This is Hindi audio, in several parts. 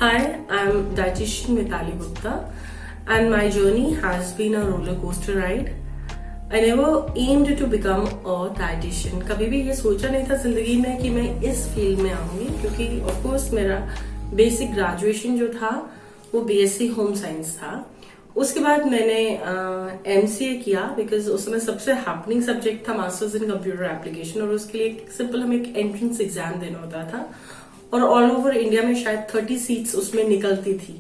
Hi, I'm dietitian Mitali Gupta, and my journey has been a roller coaster ride. I never aimed to become a dietitian. कभी भी ये सोचा नहीं था जिंदगी में कि मैं इस फील्ड में आऊंगी, क्योंकि ऑफ कोर्स मेरा बेसिक ग्रेजुएशन जो था वो बीएससी होम साइंस था. उसके बाद मैंने एमसीए किया बिकॉज उस समय सबसे हैपनिंग सब्जेक्ट था मास्टर्स इन कंप्यूटर एप्लीकेशन, और उसके लिए सिंपल हमें एक एंट्रेंस एग्जाम देना होता था और ऑल ओवर इंडिया में शायद 30 सीट्स उसमें निकलती थी.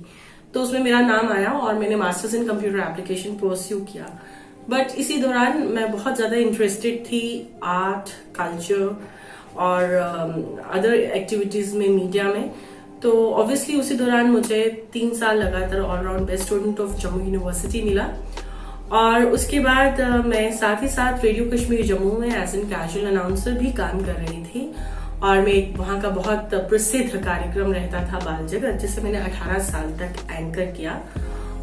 तो उसमें मेरा नाम आया और मैंने masters in computer application pursue किया. बट इसी दौरान मैं बहुत ज्यादा इंटरेस्टेड थी आर्ट, कल्चर और अदर एक्टिविटीज में, मीडिया में. तो ऑब्वियसली उसी दौरान मुझे 3 साल लगातार all round best student of Jammu university मिला. और उसके बाद मैं साथ ही साथ रेडियो कश्मीर जम्मू में एज एन कैजुअल अनाउंसर भी काम कर रही थी. और मैं एक वहां का बहुत प्रसिद्ध कार्यक्रम रहता था बाल जगत, जिसे मैंने 18 साल तक एंकर किया.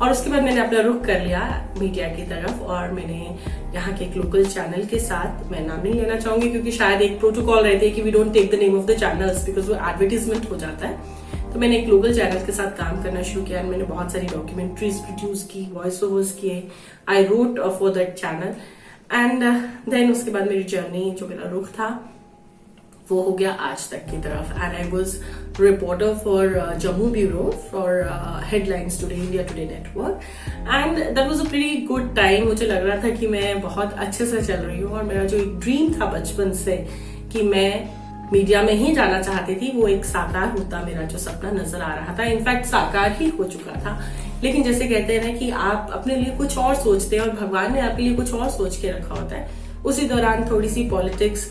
और उसके बाद मैंने अपना रुख कर लिया मीडिया की तरफ, और मैंने यहाँ के एक लोकल चैनल के साथ, मैं नाम नहीं लेना चाहूंगी क्योंकि शायद एक प्रोटोकॉल रहती है कि we don't take the name of the channels because वो एडवर्टीजमेंट हो जाता है. तो मैंने एक लोकल चैनल के साथ काम करना शुरू किया. मैंने बहुत सारी डॉक्यूमेंट्रीज प्रोड्यूस की, वॉइस ओवर्स किए. I wrote for that channel and then उसके बाद मेरी जर्नी, जो मेरा रुख था, वो हो गया आज तक की तरफ. And I was reporter for Jammu bureau for headlines today, India today network. And that was a pretty good time. मुझे लग रहा था कि मैं बहुत अच्छे से चल रही हूँ, और मेरा जो एक ड्रीम था बचपन से कि मैं मीडिया में ही जाना चाहती थी, वो एक साकार होता मेरा जो सपना नजर आ रहा था. इनफैक्ट साकार ही हो चुका था. लेकिन जैसे कहते हैं ना कि आप अपने लिए कुछ और सोचते हैं और भगवान ने आपके लिए कुछ और सोच के रखा होता है. उसी दौरान थोड़ी सी पॉलिटिक्स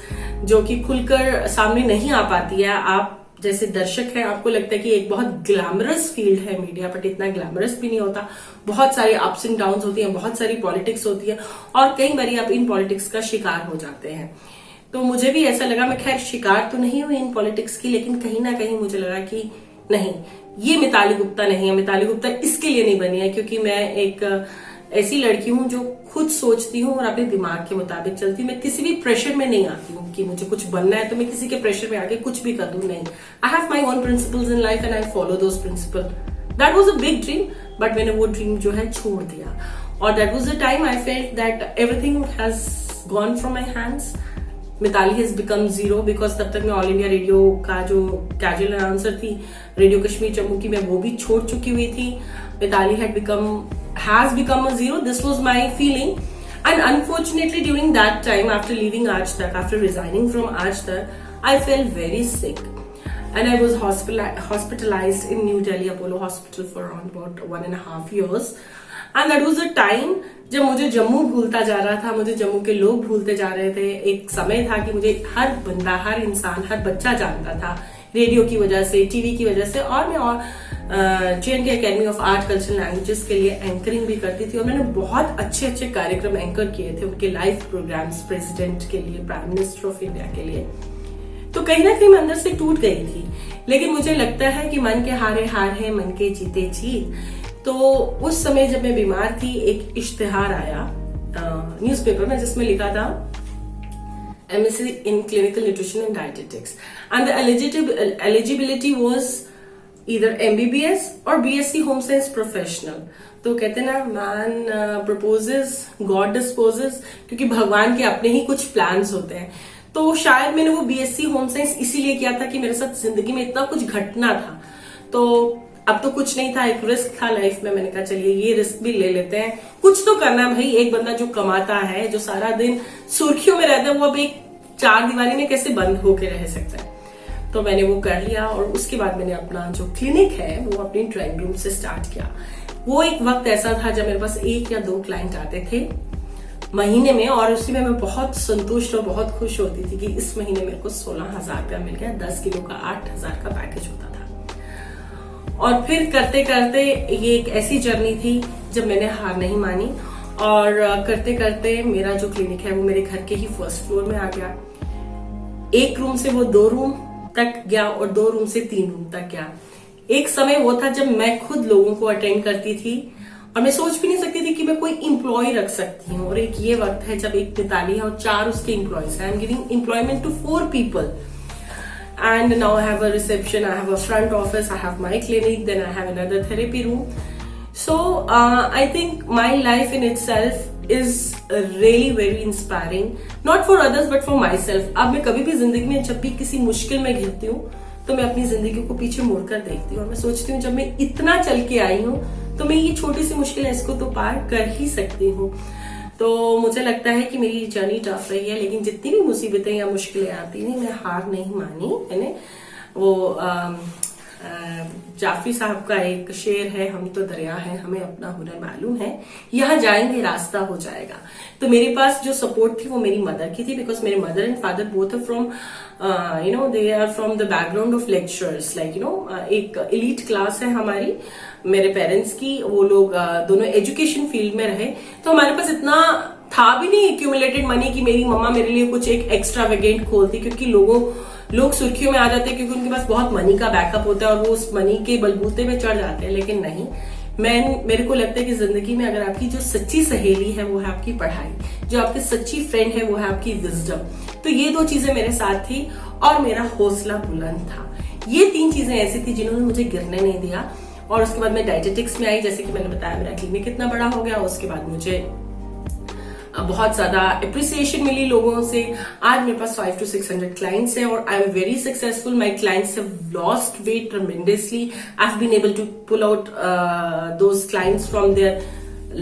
जो कि खुलकर सामने नहीं आ पाती है, आप जैसे दर्शक हैं आपको लगता है कि एक बहुत ग्लैमरस फील्ड है मीडिया, बट इतना ग्लैमरस भी नहीं होता. बहुत सारे अप्स एंड डाउन्स होती हैं, बहुत सारी पॉलिटिक्स होती है, और कई बार आप इन पॉलिटिक्स का शिकार हो जाते हैं. तो मुझे भी ऐसा लगा. मैं खैर शिकार तो नहीं हुई इन पॉलिटिक्स की, लेकिन कहीं ना कहीं मुझे लगा कि नहीं, ये मिताली गुप्ता नहीं है. मिताली गुप्ता इसके लिए नहीं बनी है क्योंकि मैं एक ऐसी लड़की हूं जो खुद सोचती हूँ और अपने दिमाग के मुताबिक चलती हूँ. मैं किसी भी प्रेशर में नहीं आती हूँ कि मुझे कुछ बनना है तो मैं किसी के प्रेशर में आके कुछ भी कर दूं. नहीं, I have my own principles in life and I follow those principle. That was a big dream, but मैंने वो ड्रीम जो है छोड़ दिया. और that was the time I felt that everything has gone from my hands. Mitali has become zero because तब तक मैं ऑल इंडिया रेडियो का जो कैजुअल अनाउंसर थी, रेडियो कश्मीर जम्मू की, मैं वो भी छोड़ चुकी हुई थी. Mitali has become a zero. This was my feeling, and unfortunately during that time, after leaving Aaj Tak, after resigning from Aaj Tak, I felt very sick, and I was hospitalized in New Delhi Apollo Hospital for around about 1.5 years. And that was a time जब मुझे जम्मू भूलता जा रहा था, मुझे जम्मू के लोग भूलते जा रहे थे. एक समय था कि मुझे हर बंदा, हर इंसान, हर बच्चा जानता था रेडियो की वजह से, टीवी की वजह से. और मैं JNK academy of art cultural languages के लिए एंकरिंग भी करती थी, और मैंने बहुत अच्छे अच्छे कार्यक्रम एंकर किए थे, उनके लाइव प्रोग्राम्स, प्रेसिडेंट के लिए, प्राइम मिनिस्टर ऑफ इंडिया के लिए. तो कहीं ना कहीं मैं अंदर से टूट गई थी. लेकिन मुझे लगता है कि मन के हारे हार है, मन के जीते जीत. तो उस समय जब मैं बीमार थी, एक इश्तिहार आया न्यूज़पेपर में जिसमें लिखा था MSc in Clinical Nutrition and Dietetics, and the eligibility was either MBBS or BSc Home Science Professional. तो कहते हैं ना, man proposes, God disposes, क्योंकि भगवान के अपने ही कुछ प्लान्स होते हैं. तो शायद मैंने वो BSc Home Science इसीलिए किया था कि मेरे साथ जिंदगी में इतना कुछ घटना था. तो अब तो कुछ नहीं था, एक रिस्क था लाइफ में. मैंने कहा चलिए ये रिस्क भी ले लेते हैं, कुछ तो करना है भाई. एक बंदा जो कमाता है, जो सारा दिन सुर्खियों में रहता है, वो अब एक 4 दीवारी में कैसे बंद होके रह सकता है. तो मैंने वो कर लिया, और उसके बाद मैंने अपना जो क्लिनिक है वो अपनी ड्राइंग रूम से स्टार्ट किया. वो एक वक्त ऐसा था जब मेरे पास 1 या 2 क्लाइंट आते थे महीने में, और उसी में मैं बहुत संतुष्ट और बहुत खुश होती थी कि इस महीने मेरे को 16,000 रुपया मिल गया. 10 किलो का 8,000 का पैकेज होता था. और फिर करते करते ये एक ऐसी जर्नी थी जब मैंने हार नहीं मानी, और करते करते मेरा जो क्लिनिक है वो मेरे घर के ही फर्स्ट फ्लोर में आ गया. 1 रूम से वो 2 रूम तक गया, और 2 रूम से 3 रूम तक गया. एक समय वो था जब मैं खुद लोगों को अटेंड करती थी, और मैं सोच भी नहीं सकती थी कि मैं कोई इम्प्लॉय रख सकती हूँ. और एक ये वक्त है जब एक मिताली है और 4 उसके इम्प्लॉयज है. I am giving employment to 4 people. and now I have a reception, I have a front office, I have my clinic, then I have another therapy room. So I think my life in itself is really very inspiring, not for others but for myself. अब मैं कभी भी जिंदगी में जब भी किसी मुश्किल में घिरती हूँ तो मैं अपनी जिंदगी को पीछे मुड़कर देखती हूँ और मैं सोचती हूँ जब मैं इतना चल के आई हूँ तो मैं ये छोटी सी मुश्किल है इसको तो पार कर ही सकती हूँ। तो मुझे लगता है कि मेरी जर्नी टफ रही है, लेकिन जितनी भी मुसीबतें या मुश्किलें आती नहीं, मैं हार नहीं मानी। मैंने वो जाफरी साहब का एक शेर है, हम तो दरिया है, हमें अपना हुनर मालूम है, यहाँ जाएंगे रास्ता हो जाएगा। तो मेरे पास जो सपोर्ट थी वो मेरी मदर की थी, बिकॉज मेरे mother and father both are from they are from the background of lecturers, like एक एलीट क्लास है हमारी मेरे पेरेंट्स की। वो लोग दोनों एजुकेशन फील्ड में रहे, तो हमारे पास इतना था भी नहीं एक्यूमुलेटेड मनी कि मेरी मम्मा मेरे लिए कुछ एक एक्स्ट्रा वेगेंट खोलती, क्योंकि लोग सुर्खियों में आ जाते हैं क्योंकि उनके पास बहुत मनी का बैकअप होता है और वो उस मनी के बलबूते में चढ़ जाते हैं। लेकिन नहीं, मेरे को लगता है कि जिंदगी में अगर आपकी जो सच्ची सहेली है वो है आपकी पढ़ाई, जो आपकी सच्ची फ्रेंड है वो है आपकी विजडम। तो ये दो चीजें मेरे साथ थी और मेरा हौसला बुलंद था। ये 3 चीजें ऐसी थी जिन्होंने मुझे गिरने नहीं दिया। और उसके बाद मैं डाइटेटिक्स में आई, जैसे कि मैंने बताया मेरा क्लिनिक कितना बड़ा हो गया। उसके बाद मुझे बहुत ज्यादा अप्रिसिएशन मिली लोगों से। आज मेरे पास 500 to 600 क्लाइंट्स हैं और I am very successful. My clients have lost weight tremendously. I have been able to pull out those clients from their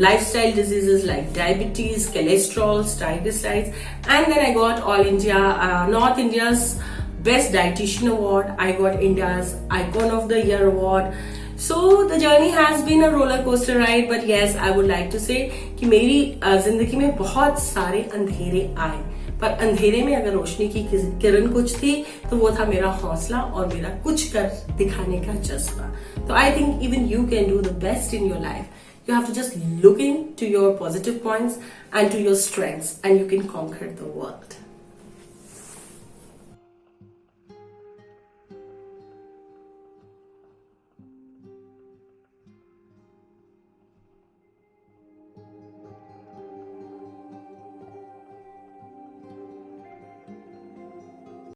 lifestyle diseases like diabetes, cholesterol, triglycerides, and then I got all India, North India's best dietitian award. I got India's Icon of the Year award. So the journey has been a roller coaster ride, but yes, I would like to say कि मेरी जिंदगी में बहुत सारे अंधेरे आए, पर अंधेरे में अगर रोशनी की किरण कुछ थी तो वो था मेरा हौसला और मेरा कुछ कर दिखाने का जज्बा। तो I think even you can do the best in your life. You have to just look into your positive points and to your strengths, and you can conquer the world.